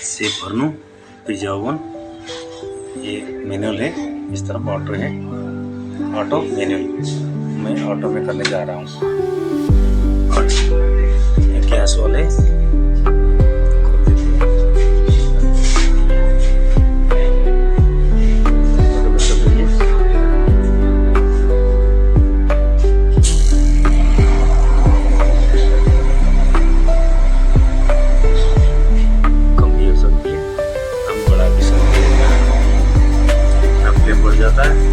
से भरनू pizza oven. ये manual है, इस तरफ ऑटो है, ऑटो मैनुअल। मैं ऑटो में करने जा रहा हूँ। गैस वाले बढ़ जाता है।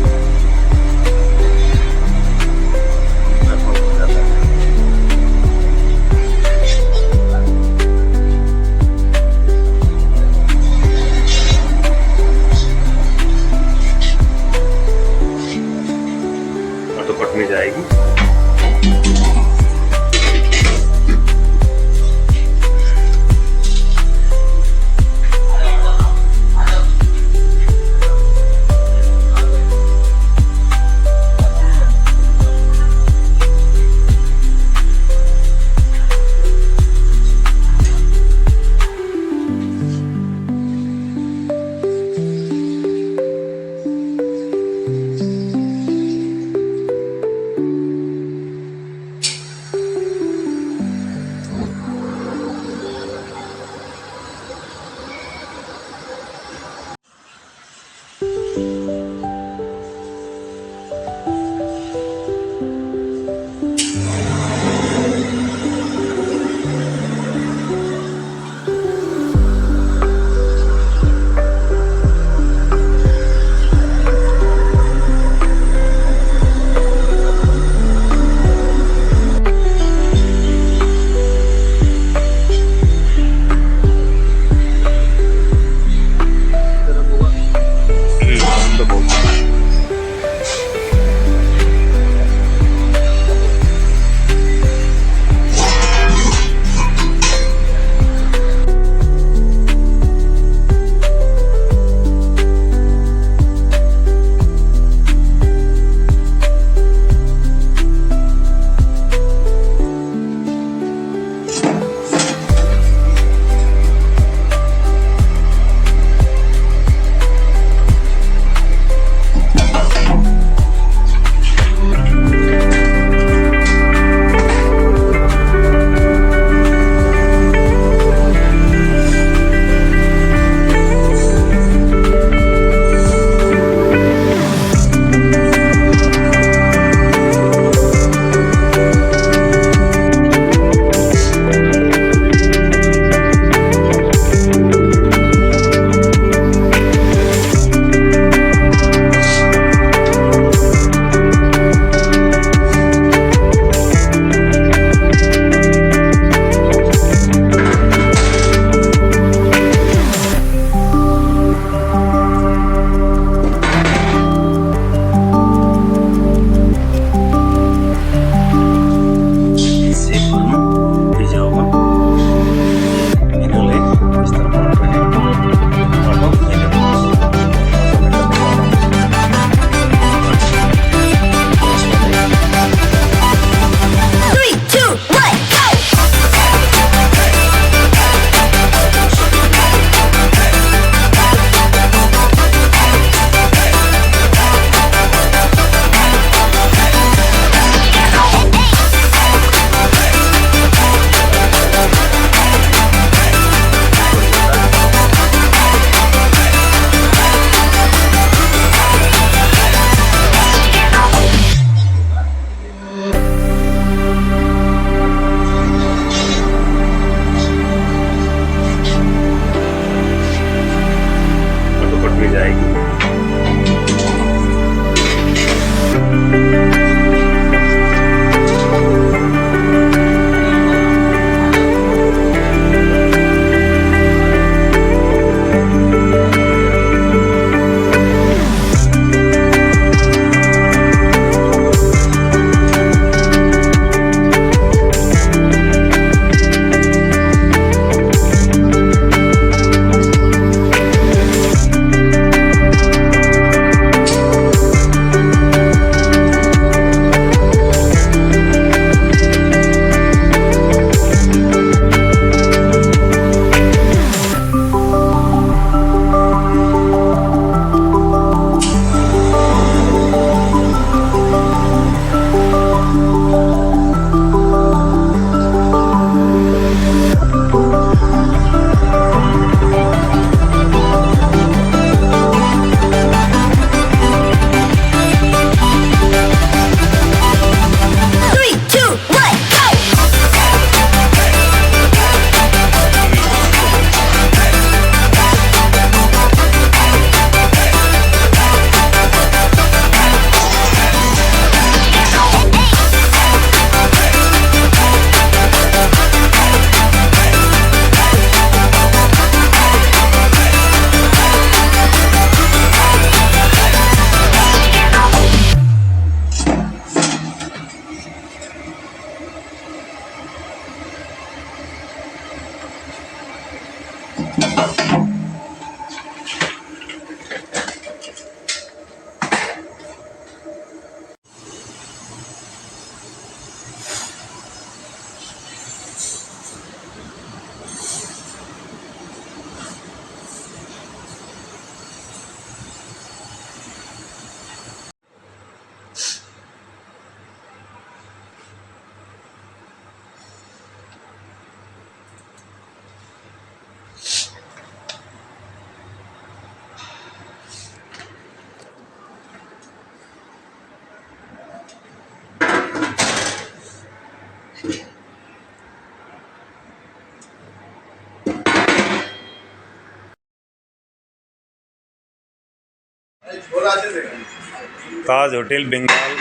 ताज होटल बंगाल।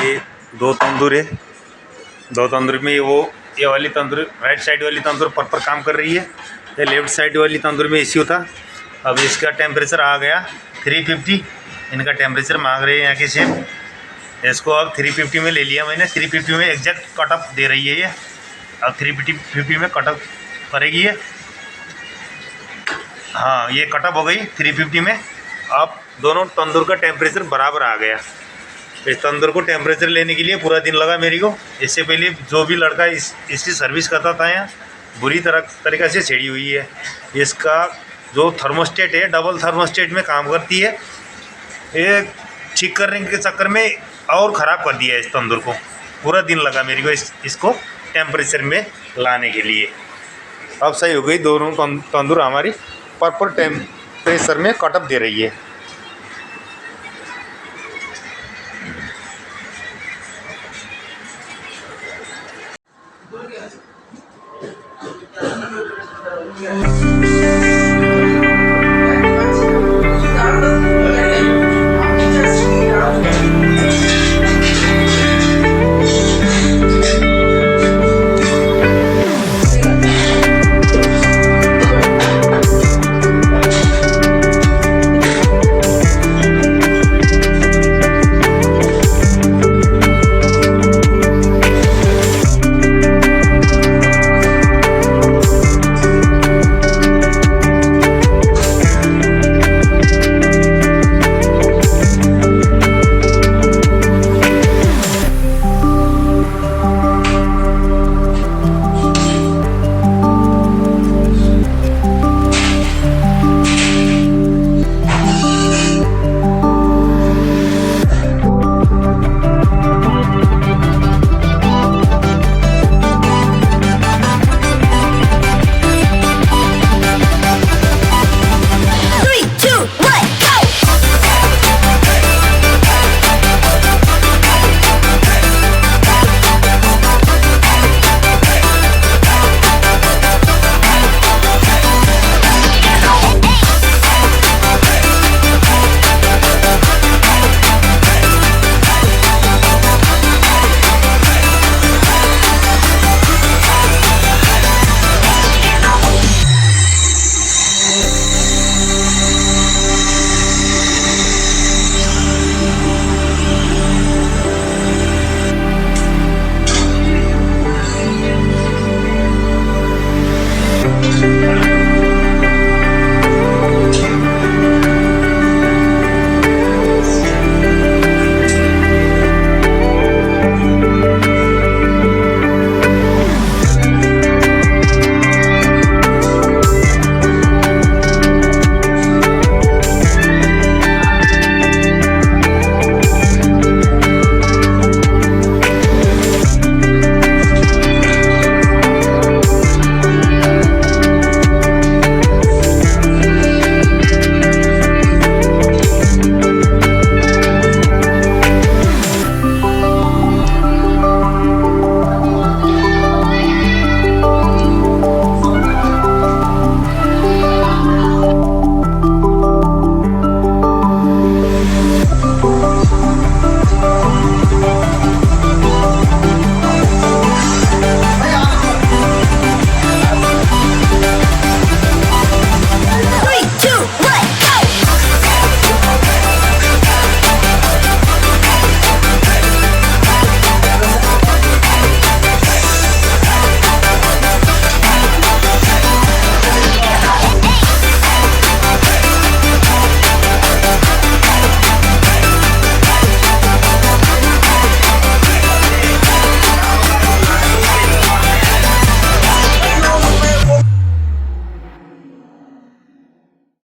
ये 2 तंदूर है। 2 तंदूर में ये वाली तंदूर, राइट साइड वाली तंदूर पर काम कर रही है। ये लेफ्ट साइड वाली तंदूर में इश्यू था। अब इसका टेम्परेचर आ गया 350। इनका टेम्परेचर मांग रहे हैं यहाँ के शेफ। इसको अब 350 में ले लिया मैंने। 350 में एग्जैक्ट कटअप दे रही है ये। अब 350 में कटअप करेगी ये। हाँ, ये कटअप हो गई 350 में। अब दोनों तंदूर का टेम्परेचर बराबर आ गया। इस तंदूर को टेम्परेचर लेने के लिए पूरा दिन लगा मेरे को। इससे पहले जो भी लड़का इसकी सर्विस करता था यहाँ, बुरी तरीक़ा से छिड़ी हुई है। इसका जो थर्मोस्टेट है, डबल थर्मोस्टेट में काम करती है। ये ठीक करने के चक्कर में और ख़राब कर दिया है इस तंदूर को। पूरा दिन लगा मेरे को इसको टेम्परेचर में लाने के लिए। अब सही हो गई। दोनों तंदूर हमारी प्रॉपर टेम्परेचर में कटअप दे रही है।